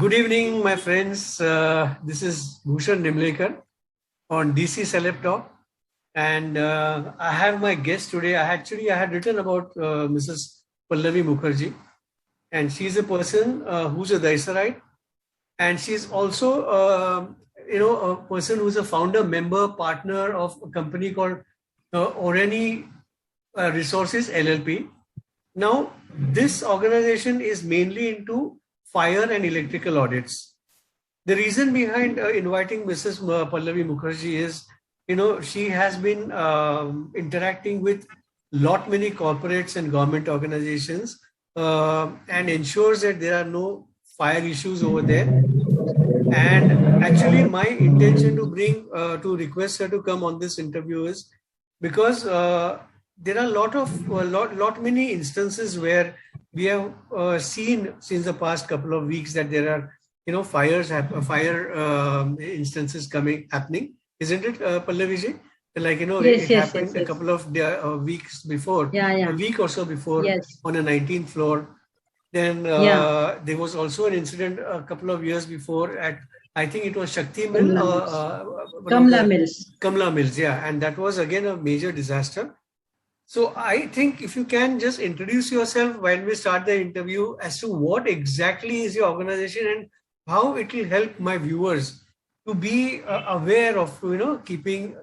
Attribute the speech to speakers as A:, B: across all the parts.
A: Good evening, my friends. This is Bhushan Nimlekar on DC Celeb Talk, and I have my guest today. I had written about Mrs. Pallavi Mukherjee, and she's a person who's a Daisarite, and she's also a person who's a founder, member, partner of a company called Oreni Resources LLP. Now, this organization is mainly into fire and electrical audits. The reason behind inviting Mrs. Pallavi Mukherjee is, she has been interacting with many corporates and government organizations and ensures that there are no fire issues over there. And actually, my intention to request her to come on this interview is because there are many instances where we have seen since the past couple of weeks that there are fire instances happening, isn't it, Pallaviji? Like it happened a couple of weeks before, a week or so before, on a 19th floor. Then there was also an incident a couple of years before at, I think it was Shakti Mill,
B: Kamla Mills.
A: Kamla Mills, yeah, and that was again a major disaster. So I think if you can just introduce yourself when we start the interview as to what exactly is your organization and how it will help my viewers to be aware of, keeping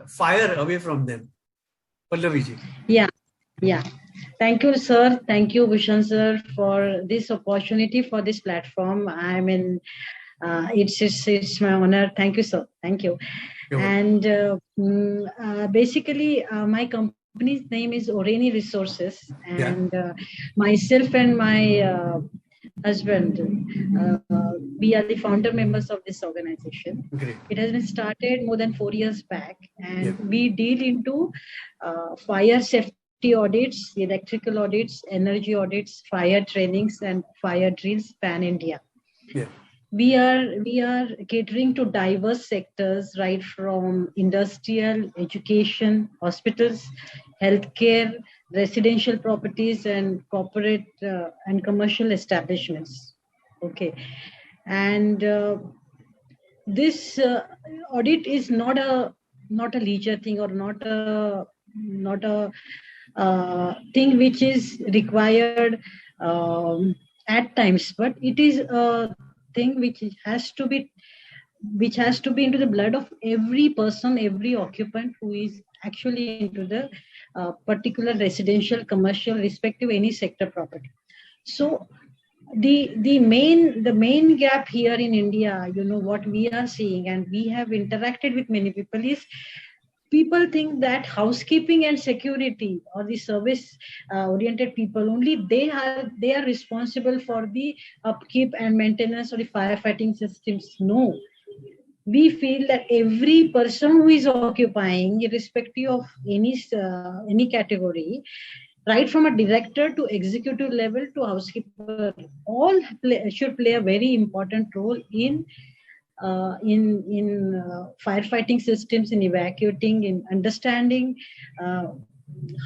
A: fire away from them. Pallaviji.
B: Yeah. Thank you, sir. Thank you, Bhushan sir, for this opportunity, for this platform. I mean, it's my honor. Thank you, sir. Thank you. And basically, my company's name is Oreni Resources, and myself and my husband, we are the founder members of this organization.
A: Great.
B: It has been started more than 4 years back, and we deal into fire safety audits, electrical audits, energy audits, fire trainings, and fire drills pan India.
A: Yeah.
B: We are catering to diverse sectors, right from industrial, education, hospitals, healthcare, residential properties, and corporate and commercial establishments. Okay, and this audit is not a leisure thing or not a thing which is required at times, but it is a thing which has to be into the blood of every person, every occupant who is actually into the particular residential, commercial, respective any sector property. So the main gap here in India, what we are seeing, and we have interacted with many people, is people think that housekeeping and security or the service oriented people only, they are responsible for the upkeep and maintenance of the firefighting systems. No, we feel that every person who is occupying, irrespective of any category, right from a director to executive level to housekeeper, all should play a very important role in firefighting systems, in evacuating, in understanding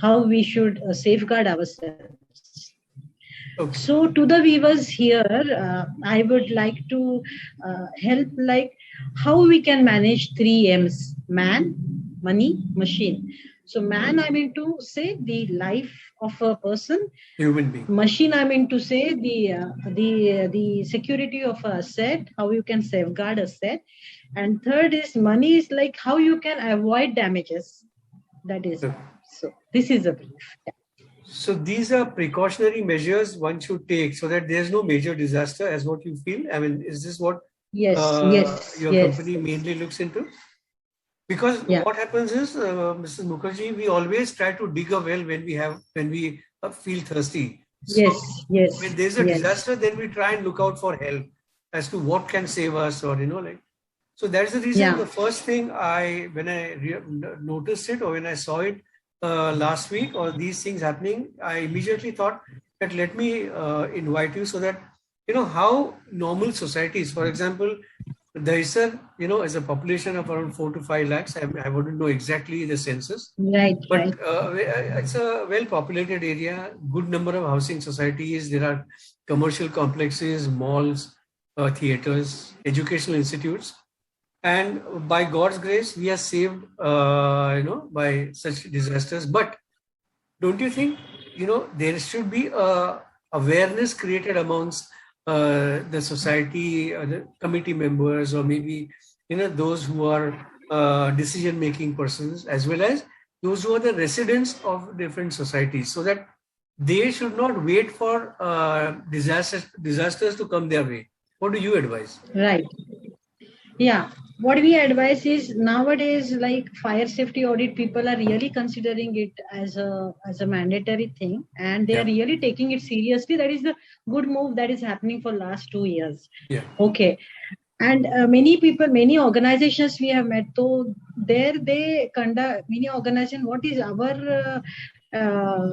B: how we should safeguard ourselves. Okay. So to the viewers here, I would like to help how we can manage 3 M's: man, money, machine. So man, I mean to say the life of a person,
A: human being.
B: Machine, I mean to say the security of a asset, how you can safeguard asset. And third is money, is like how you can avoid damages. That is so. This is a brief. Yeah.
A: So these are precautionary measures one should take so that there's no major disaster, as what you feel. I mean, is this what your company mainly looks into? Because what happens is, Mrs. Mukherjee, we always try to dig a well when we feel thirsty. So when there's a disaster, then we try and look out for help as to what can save us, or So that's the reason. The first thing when I noticed it, or when I saw it last week, or these things happening, I immediately thought that let me invite you so that how normal societies, for example, Dahisar, is a population of around 4 to 5 lakhs. I wouldn't know exactly the census.
B: Right.
A: But it's a well-populated area, good number of housing societies. There are commercial complexes, malls, theaters, educational institutes, and by God's grace, we are saved, by such disasters. But don't you think, there should be a awareness created amongst the society, the committee members, or maybe those who are decision-making persons, as well as those who are the residents of different societies, so that they should not wait for disasters to come their way. What do you advise?
B: Right. Yeah. What we advise is nowadays, like fire safety audit, people are really considering it as a mandatory thing, and they are
A: Yeah.
B: really taking it seriously. That is the good move that is happening for last 2 years.
A: Yeah.
B: Okay. And many people, many organizations we have met, so there they conduct many organization. What is our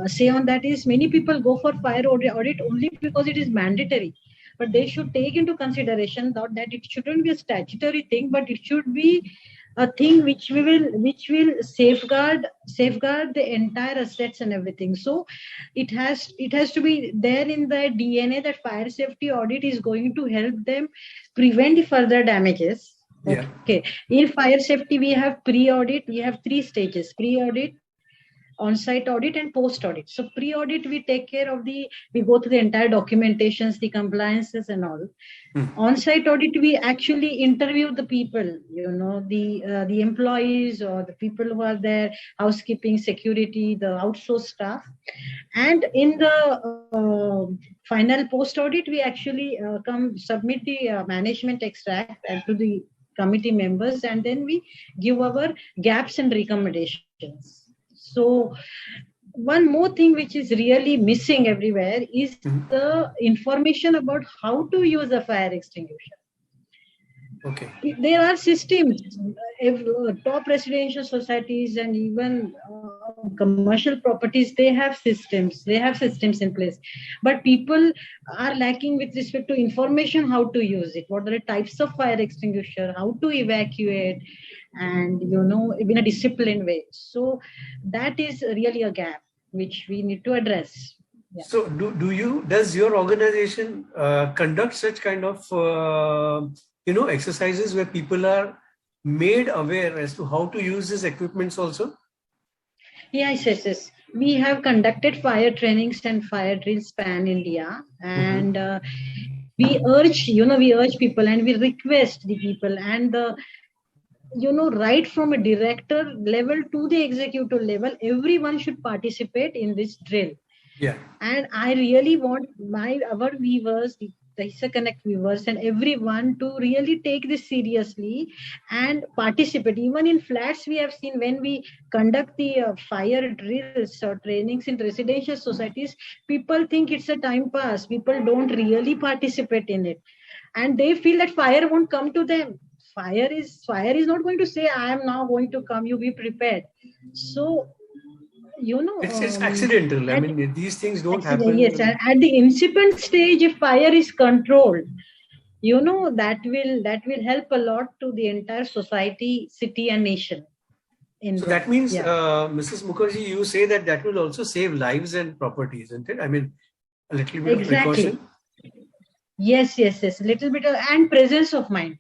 B: say on that is many people go for fire audit only because it is mandatory, but they should take into consideration that it shouldn't be a statutory thing, but it should be a thing which will safeguard the entire assets and everything. So it has to be there in the DNA that fire safety audit is going to help them prevent the further damages.
A: Yeah.
B: Okay. In fire safety, we have pre-audit. We have 3 stages: pre-audit, on-site audit, and post-audit. So pre-audit, we take care of we go through the entire documentations, the compliances and all. On-site audit, we actually interview the people, the employees or the people who are there, housekeeping, security, the outsourced staff. And in the final post-audit, we actually submit the management extract to the committee members, and then we give our gaps and recommendations. So one more thing which is really missing everywhere is the information about how to use a fire extinguisher.
A: Okay.
B: There are systems. Top residential societies and even commercial properties, they have systems in place, but people are lacking with respect to information how to use it, what are the types of fire extinguisher, how to evacuate, and in a disciplined way. So that is really a gap which we need to address. Yeah.
A: So does your organization conduct such kind of exercises where people are made aware as to how to use these equipments also?
B: Yes. We have conducted fire trainings and fire drills pan India, and we urge people, and we request the people, and right from a director level to the executive level, everyone should participate in this drill.
A: Yeah.
B: And I really want our viewers, the Hissa Connect viewers, and everyone to really take this seriously and participate. Even in flats, we have seen when we conduct the fire drills or trainings in residential societies, people think it's a time pass. People don't really participate in it, and they feel that fire won't come to them. Fire is not going to say, I am now going to come, you be prepared. So
A: it's accidental. I mean, these things don't happen.
B: Yes, at the incipient stage, if fire is controlled, that will help a lot to the entire society, city, and nation.
A: So that means, Mrs. Mukherjee, you say that will also save lives and property, isn't it? I mean, a little bit of precaution.
B: Yes. Little bit and presence of mind.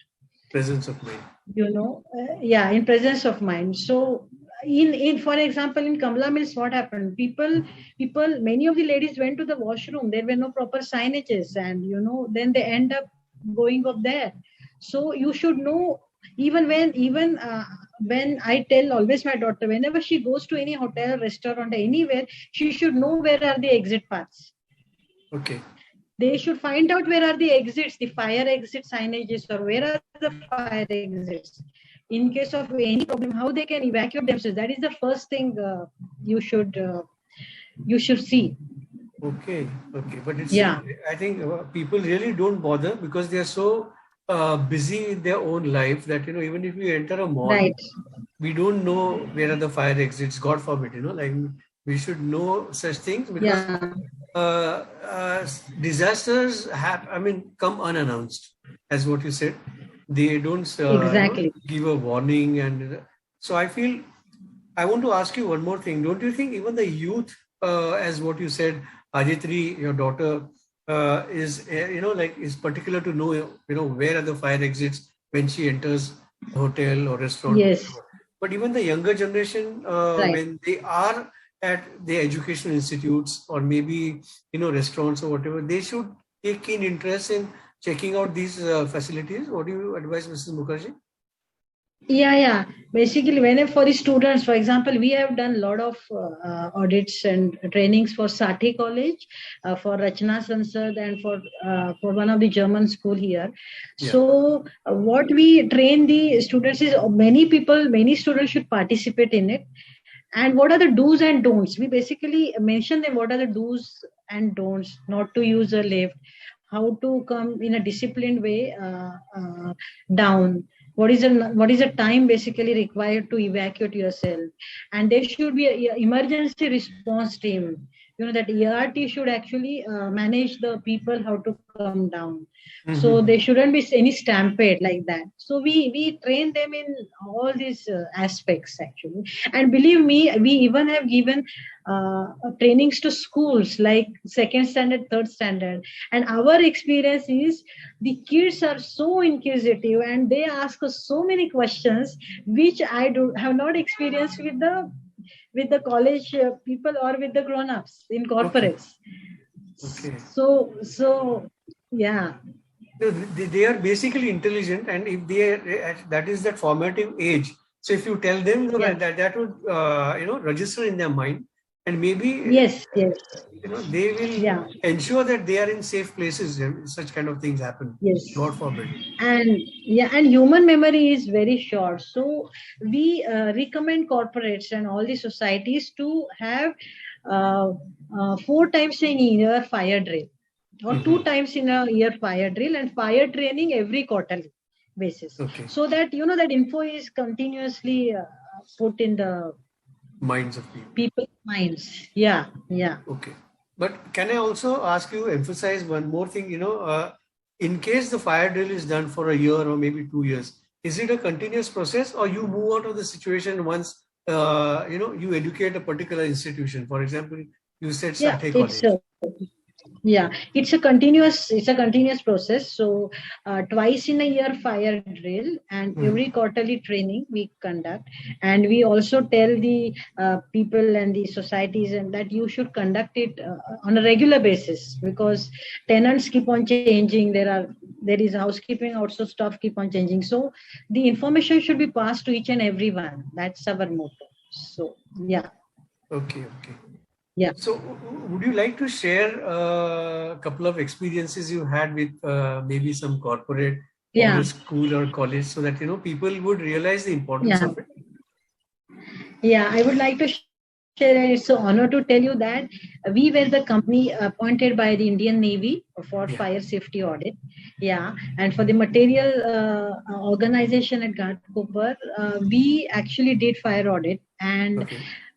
A: Presence of mind.
B: In presence of mind. So in for example, in Kamla Mills, what happened? People, many of the ladies went to the washroom. There were no proper signages, and then they end up going up there. So you should know, even when I tell always my daughter, whenever she goes to any hotel, restaurant, anywhere, she should know where are the exit paths.
A: Okay.
B: They should find out where are the exits, the fire exit signages, or where are the fire exits. In case of any problem, how they can evacuate themselves. That is the first thing you should see.
A: Okay. But it's, I think people really don't bother because they are so busy in their own life that, even if we enter a mall, we don't know where are the fire exits. God forbid, like we should know such things because disasters come unannounced, as what you said. They don't give a warning, and so I feel I want to ask you one more thing. Don't you think even the youth, as what you said, Ajitri, your daughter, is like is particular to know where are the fire exits when she enters a hotel or restaurant.
B: Yes.
A: But even the younger generation,
B: Right.
A: when they are at the educational institutes or maybe restaurants or whatever, they should take keen interest in checking out these facilities. What do you advise, Mrs. Mukherjee?
B: Yeah. Basically, whenever for the students, for example, we have done a lot of audits and trainings for Sati College, for Rachna Sansad, and for one of the German school here.
A: Yeah.
B: So what we train the students is many students should participate in it. And what are the do's and don'ts? We basically mention them. What are the do's and don'ts? Not to use a lift, how to come in a disciplined way down. What is the time basically required to evacuate yourself? And there should be an emergency response team. That ERT should actually manage the people how to come down. Mm-hmm. So there shouldn't be any stampede like that. So we train them in all these aspects actually. And believe me, we even have given trainings to schools like 2nd standard, 3rd standard. And our experience is the kids are so inquisitive and they ask us so many questions, which I have not experienced with the college people or with the grown-ups in corporates.
A: Okay.
B: So yeah.
A: So they are basically intelligent, and if they are, that is that formative age. So if you tell them that would register in their mind, and maybe
B: yes
A: they will ensure that they are in safe places and such kind of things happen.
B: Yes,
A: God forbid.
B: And human memory is very short. So we recommend corporates and all the societies to have 4 times in a year fire drill, or 2 times in a year fire drill, and fire training every quarterly basis.
A: Okay.
B: So that that info is continuously put in the
A: minds of
B: people's minds. Yeah.
A: Okay. But can I also ask you, emphasize one more thing, in case the fire drill is done for a year or maybe 2 years, is it a continuous process, or you move out of the situation once, you educate a particular institution? For example, you said Sati College.
B: It's a continuous process. So twice in a year fire drill, and every quarterly training we conduct. And we also tell the people and the societies and that you should conduct it on a regular basis, because tenants keep on changing. There is housekeeping also stuff keep on changing. So the information should be passed to each and everyone. That's our motto. So yeah.
A: Okay.
B: Yeah.
A: So, would you like to share a couple of experiences you had with maybe some corporate or school or college, so that people would realize the importance of it?
B: Yeah, I would like to share. It's an honor to tell you that we were the company appointed by the Indian Navy for fire safety audit. Yeah, and for the material organization at Ghatkopar, we actually did fire audit, and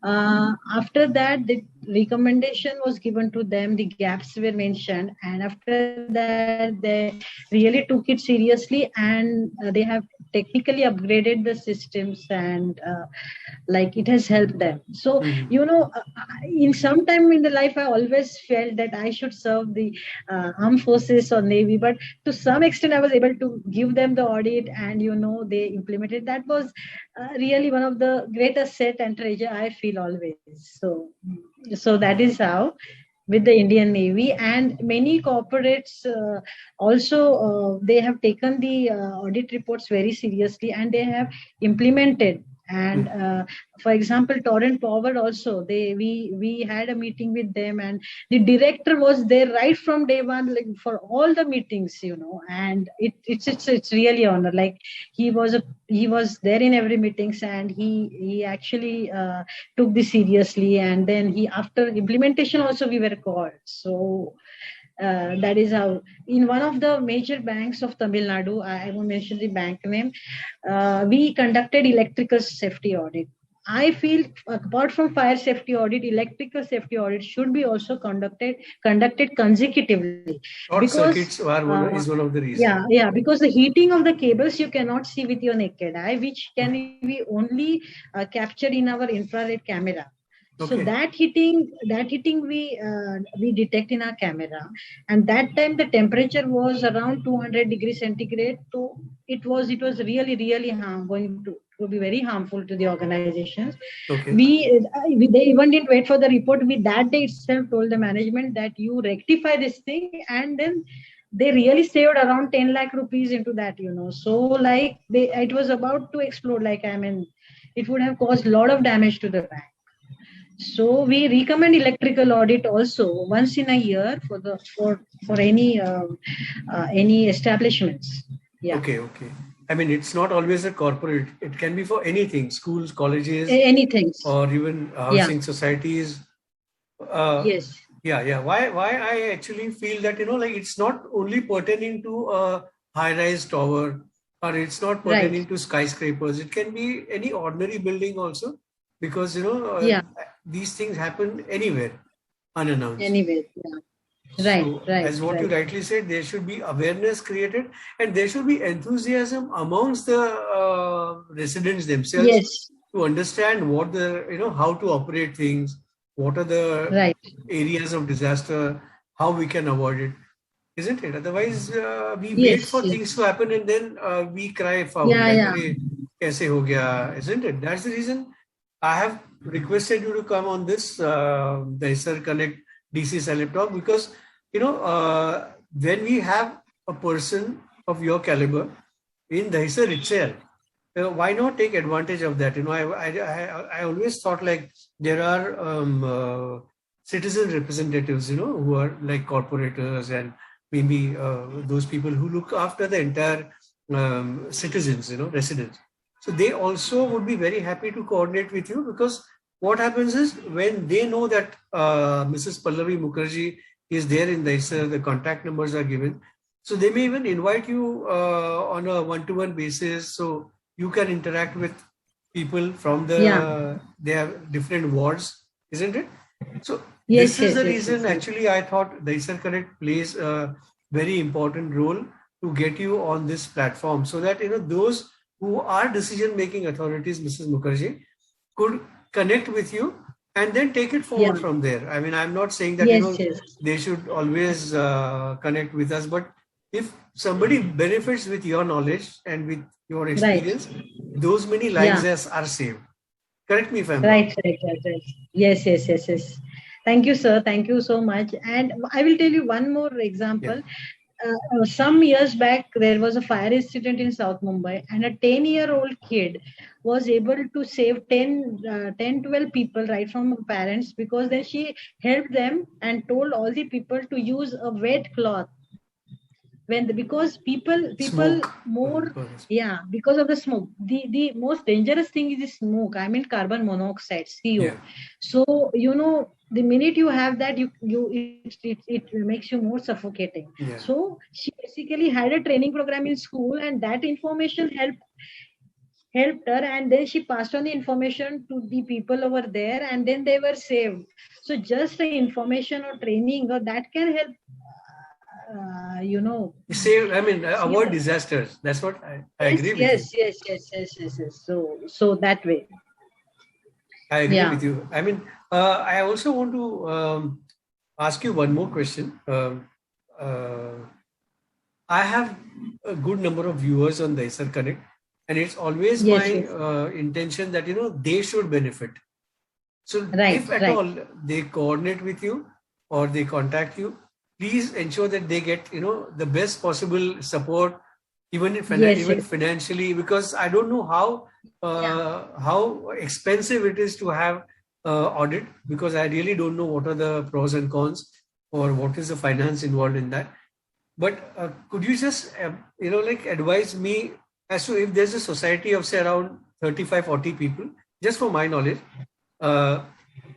B: after that the recommendation was given to them, the gaps were mentioned, and after that they really took it seriously, and they have technically upgraded the systems, and it has helped them. So in some time in the life I always felt that I should serve the armed forces or navy, but to some extent I was able to give them the audit, and they implemented. That was really one of the greatest asset and treasure I feel always. So that is how with the Indian Navy. And many corporates also they have taken the audit reports very seriously, and they have implemented. And for example, Torrent Power also, we had a meeting with them, and the director was there right from day one, for all the meetings, and it's really honor. He was there in every meetings, and he actually took this seriously. And then after implementation also we were called. So that is how, in one of the major banks of Tamil Nadu, I won't mention the bank name, we conducted electrical safety audit. I feel apart from fire safety audit, electrical safety audit should be also conducted consecutively.
A: Short circuits is one of the reasons.
B: Yeah, because the heating of the cables you cannot see with your naked eye, which can be only captured in our infrared camera. So
A: Okay.
B: that heating we detect in our camera, and that time the temperature was around 200 degrees centigrade. So it was really going to be very harmful to the organizations.
A: Okay.
B: They even didn't wait for the report. We that day itself told the management that you rectify this thing, and then they really saved around 10 lakh rupees into that. So like it was about to explode. Like I mean, it would have caused a lot of damage to the bank. So we recommend electrical audit also once in a year for any establishments. Yeah.
A: Okay. Okay. I mean, it's not always a corporate. It can be for anything: schools, colleges,
B: Anything.
A: or even
B: Yeah.
A: housing societies.
B: Yes.
A: Yeah. Why I actually feel that, like it's not only pertaining to a high-rise tower, or it's not pertaining
B: Right.
A: to skyscrapers. It can be any ordinary building also, because
B: Yeah.
A: these things happen anywhere, unannounced.
B: Anyway. Yeah. Right.
A: So,
B: Right.
A: as what you rightly said, there should be awareness created, and there should be enthusiasm amongst the residents themselves,
B: Yes.
A: to understand what how to operate things, what are the
B: Right.
A: areas of disaster, how we can avoid it, isn't it? Otherwise, we wait
B: Yes.
A: for
B: Yes.
A: things to happen, and then we cry foul,
B: Yeah.
A: like,
B: Yeah.
A: "Arey, kaise ho gaya?" Isn't it? That's the reason I have requested you to come on this the Isar Connect DC Celeb Talk, because when we have a person of your caliber in Dahisar itself, why not take advantage of that? I always thought like there are citizen representatives, who are like corporators, and maybe those people who look after the entire citizens, residents. So they also would be very happy to coordinate with you, because what happens is, when they know that Mrs. Pallavi Mukherjee is there in Dahisar, the contact numbers are given. So they may even invite you on a one-to-one basis, so you can interact with people from their different wards, isn't it? So
B: Yes.
A: this is
B: Yes.
A: the
B: Yes.
A: reason,
B: Yes.
A: actually, I thought Dahisar Connect plays a very important role to get you on this platform, so that those who are decision-making authorities, Mrs. Mukherjee, could connect with you and then take it forward
B: Yeah.
A: from there. I mean, I'm not saying that
B: Yes. Yes.
A: they should always connect with us, but if somebody benefits with your knowledge and with your experience, those many lives are saved. Correct me if I'm wrong.
B: Right. Yes. Yes. Yes. Yes. Thank you, sir. Thank you so much. And I will tell you one more example. Some years back, there was a fire incident in South Mumbai, and a 10-year-old kid was able to save 12 people right from parents, because then she helped them and told all the people to use a wet cloth. Because people
A: Smoke.
B: more, because of the smoke. The most dangerous thing is the smoke. I mean, carbon monoxide, CO.
A: Yeah.
B: So the minute you have that, it makes you more suffocating.
A: Yeah.
B: So she basically had a training program in school, and that information helped her, and then she passed on the information to the people over there, and then they were saved. So just the information or training or that can help.
A: Save. I mean, avoid disasters. That's what I agree with you.
B: Yes. So that way.
A: I agree with you. I mean, I also want to ask you one more question. I have a good number of viewers on the Dahisar Connect, and it's always my intention that they should benefit. So if at all they coordinate with you or they contact you, please ensure that they get the best possible support, even financially, because I don't know how expensive it is to have audit, because I really don't know what are the pros and cons, or what is the finance involved in that. But could you just advise me as to, if there's a society of say around 35-40 people, just for my knowledge,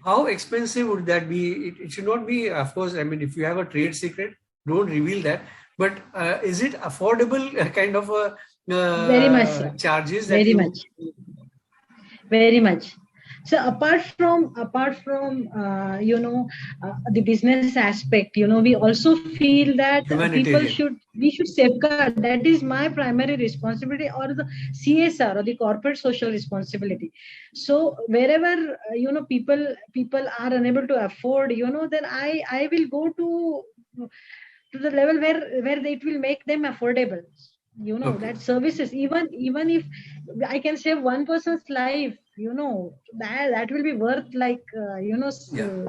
A: how expensive would that be? It should not be, of course, I mean, if you have a trade secret, don't reveal that. But is it affordable kind of a
B: very much,
A: charges?
B: Very much. So apart from the business aspect, we also feel that
A: Humanitarian.
B: we should safeguard. That is my primary responsibility, or the CSR, or the corporate social responsibility. So wherever people are unable to afford, then I will go to the level where it will make them affordable.
A: Okay.
B: That services, even if I can save one person's life, that will be worth, like,
A: Yeah. It's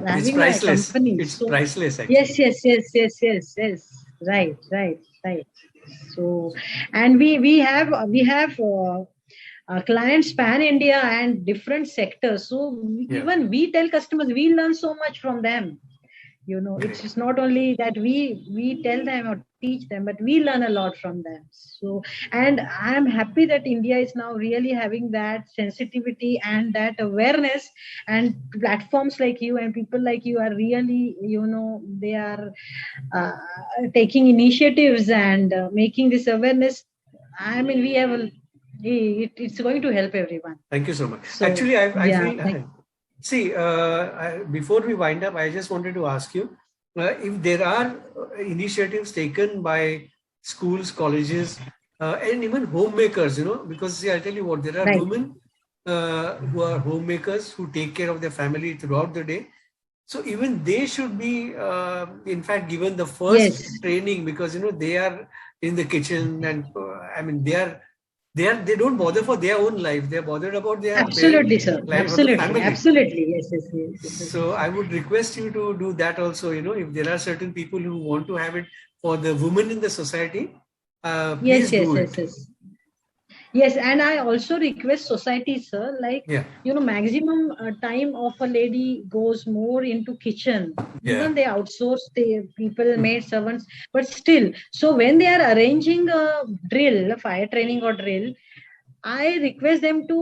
B: having a
A: priceless.
B: company.
A: It's
B: So
A: priceless
B: yes,
A: actually.
B: yes, yes, yes, yes, yes. Right, right, right. So, and we have clients pan India and different sectors. So
A: Yeah.
B: even we tell customers, we learn so much from them. It's
A: Great.
B: just not only that we tell them or teach them, but we learn a lot from them. So, and I'm happy that India is now really having that sensitivity and that awareness, and platforms like you and people like you are really, they are uh, taking initiatives and making this awareness. I mean, it's going to help everyone.
A: Thank you so much.
B: So
A: Actually, I
B: yeah,
A: feel, see, before we wind up, I just wanted to ask you if there are initiatives taken by schools, colleges, and even homemakers, because see, I'll tell you what, there are
B: right.
A: women who are homemakers who take care of their family throughout the day. So even they should be, in fact, given the first
B: Yes,
A: training, because they are in the kitchen, and I mean they don't bother for their own life. They're bothered about their
B: absolutely, sir.
A: life of the
B: Absolutely,
A: family.
B: absolutely. Yes, yes, yes, yes, yes.
A: So I would request you to do that also. If there are certain people who want to have it for the women in the society, please
B: Yes,
A: do
B: yes,
A: it.
B: yes, yes. Yes, and I also request society, sir, like,
A: Yeah,
B: maximum time of a lady goes more into kitchen.
A: yeah.
B: Even they outsource the people, maid servants, but still. So when they are arranging a drill, a fire training or drill, I request them to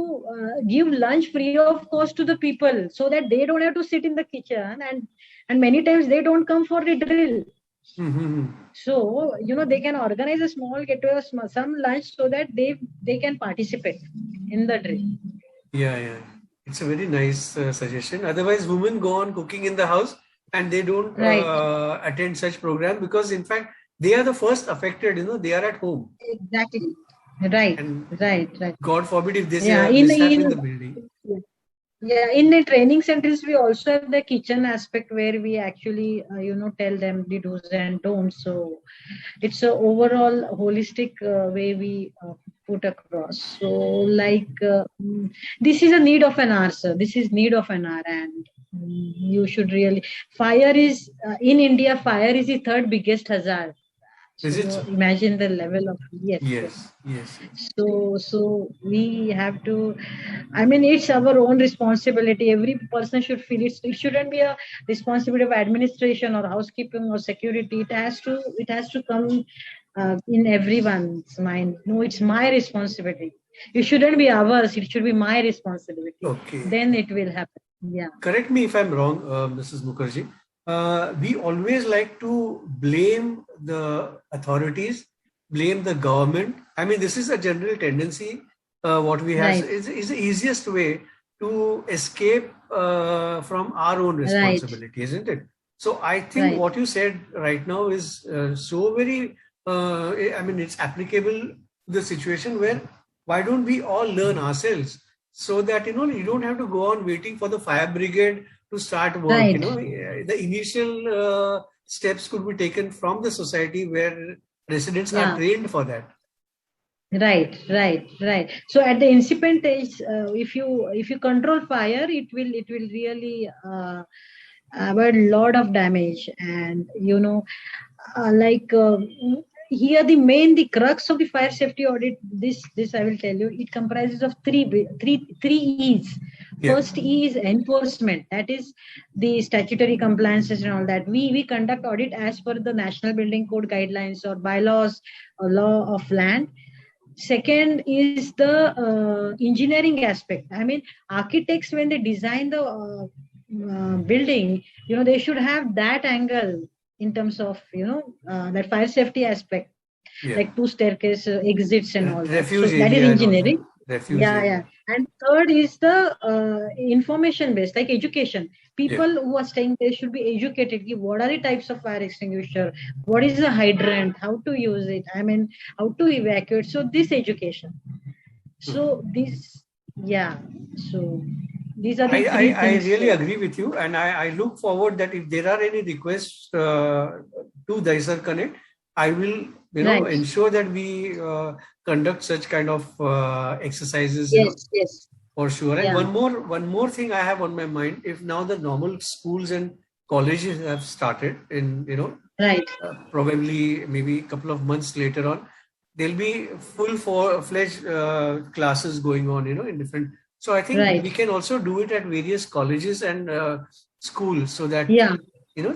B: give lunch free of cost to the people, so that they don't have to sit in the kitchen, and many times they don't come for the drill.
A: Mm-hmm.
B: So they can organize a small get to some lunch, so that they can participate in the drill.
A: Yeah, yeah. It's a very nice suggestion. Otherwise, women go on cooking in the house and they don't
B: Right.
A: attend such program, because in fact they are the first affected. They are at home,
B: Exactly. Right.
A: and
B: Right. Right.
A: God forbid if there's
B: Yeah.
A: a mishap in the building.
B: Yeah, in the training centers, we also have the kitchen aspect, where we actually, tell them the do's and don'ts. So it's a overall holistic way we put across. So, like, this is a need of an hour, sir. This is need of an hour, and you should really. Fire is in India. Fire is the third biggest hazard.
A: Is it
B: So
A: so?
B: imagine the level of, yes, yes.
A: Yes, yes.
B: So we have to. I mean, it's our own responsibility. Every person should feel it shouldn't be a responsibility of administration or housekeeping or security. It has to come in everyone's mind. No, it's my responsibility. It shouldn't be ours. It should be my responsibility.
A: Okay.
B: Then it will happen. Yeah.
A: Correct me if I'm wrong, Mrs. Mukherjee. We always like to blame the authorities, blame the government. I mean, this is a general tendency. What we have
B: Right.
A: is the easiest way to escape from our own
B: Right.
A: responsibility, isn't it? So I think
B: Right.
A: what you said right now is so very, I mean, it's applicable to the situation where why don't we all learn ourselves, so that you don't have to go on waiting for the fire brigade to start work.
B: Right.
A: The initial steps could be taken from the society, where residents are
B: Yeah.
A: trained for that.
B: Right, right, right. So at the incipient age, if you control fire, it will really avoid a lot of damage. And like, the crux of the fire safety audit. This I will tell you. It comprises of three E's.
A: Yeah.
B: First E is enforcement. That is the statutory compliances and all that. We conduct audit as per the National Building Code guidelines or bylaws or law of land. Second is the engineering aspect. I mean, architects, when they design the building, they should have that angle in terms of that fire safety aspect,
A: Yeah.
B: like two staircase exits and all that. So
A: Refuge
B: that is
A: area and all that.
B: engineering.
A: Refuge
B: Yeah,
A: area.
B: yeah. And third is the information based, like education. People who are staying there should be educated. What are the types of fire extinguisher? What is a hydrant? How to use it? I mean, how to evacuate? So this education. So this, yeah. So these are the three
A: I
B: things.
A: really agree with you, and I look forward that if there are any requests to Dahisar Connect, I will ensure that we conduct such kind of exercises.
B: Yes.
A: For sure. And one more thing I have on my mind: if now the normal schools and colleges have started in probably maybe a couple of months later on, there'll be full-fledged classes going on, in different. So I think we can also do it at various colleges and schools, so that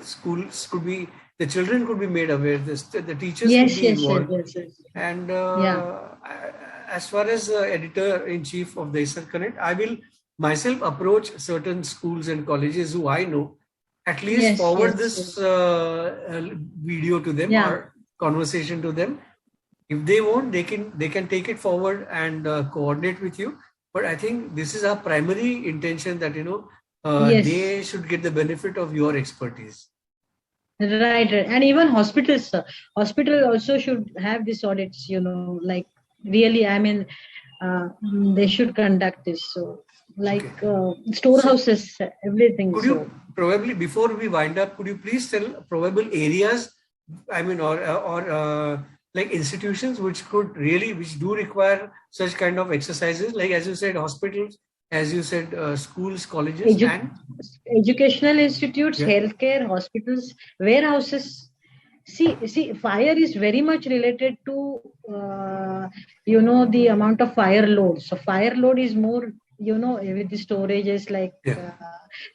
A: schools could be, the children could be made aware. The teachers could be involved. And as far as editor-in-chief of Dahisar Connect, I will myself approach certain schools and colleges who I know, at least forward this video to them or conversation to them. If they want, they can take it forward and coordinate with you. But I think this is our primary intention, that they should get the benefit of your expertise.
B: Right. And even hospitals, hospital also should have these audits. Like really, I mean, they should conduct this. So like storehouses, everything.
A: Could you probably, before we wind up, could you please tell probable areas, I mean, or like institutions which do require such kind of exercises, like as you said, hospitals, as you said, schools, colleges, and
B: educational institutes, healthcare, hospitals, warehouses. See, fire is very much related to the amount of fire load. So fire load is more, with the storages like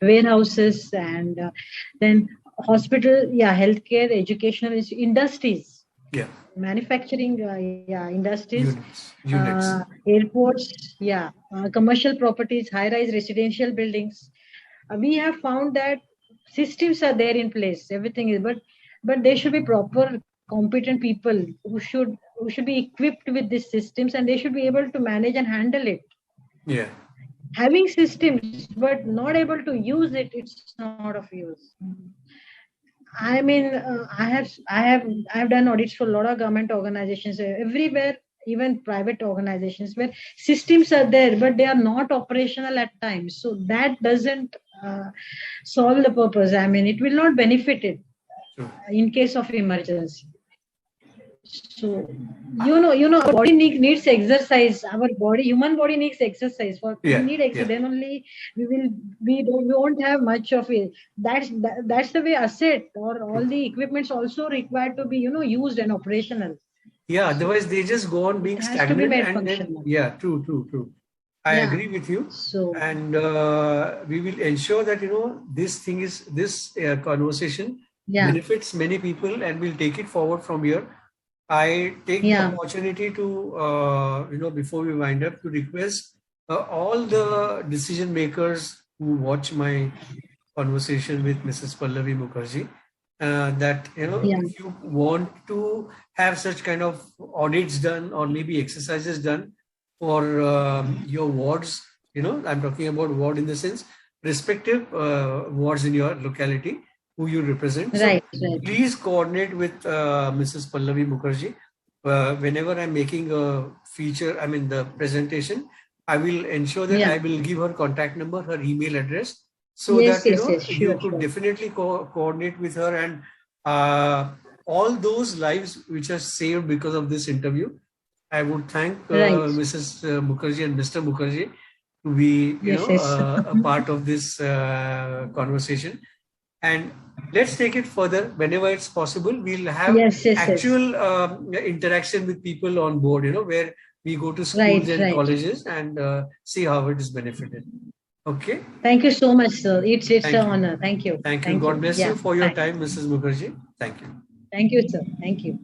B: warehouses, and then hospital, healthcare, educational industries. Manufacturing, industries,
A: units.
B: Airports, commercial properties, high-rise residential buildings. We have found that systems are there in place. Everything is, but there should be proper, competent people who should be equipped with these systems, and they should be able to manage and handle it. Having systems but not able to use it, it's not of use. I mean, I have done audits for a lot of government organizations everywhere, even private organizations, where systems are there, but they are not operational at times. So that doesn't solve the purpose. I mean, it will not benefit it in case of emergency. So, our body needs exercise. Human body needs exercise. We need exercise. Then only we won't have much of it. That's the way asset or all the equipments also required to be, used and operational.
A: Otherwise they just go on being stagnant. And then, true. I agree with you.
B: So,
A: and we will ensure that, this conversation benefits many people, and we'll take it forward from here. I take the opportunity to, before we wind up, to request all the decision makers who watch my conversation with Mrs. Pallavi Mukherjee, that, if you want to have such kind of audits done or maybe exercises done for your wards, I'm talking about ward in the sense, respective wards in your locality, who you represent.
B: Right.
A: Please coordinate with Mrs. Pallavi Mukherjee. Whenever I'm making a feature, the presentation, I will ensure that I will give her contact number, her email address, so that you could definitely coordinate with her, and all those lives which are saved because of this interview. I would thank Mrs. Mukherjee and Mr. Mukherjee to be a part of this conversation. And let's take it further whenever it's possible. We'll have actual interaction with people on board, where we go to schools and colleges and see how it is benefited. Okay.
B: Thank you so much, sir. It's an honor. Thank you.
A: Thank you. God bless you for your time, Mrs. Mukherjee. Thank you.
B: Thank you, sir. Thank you.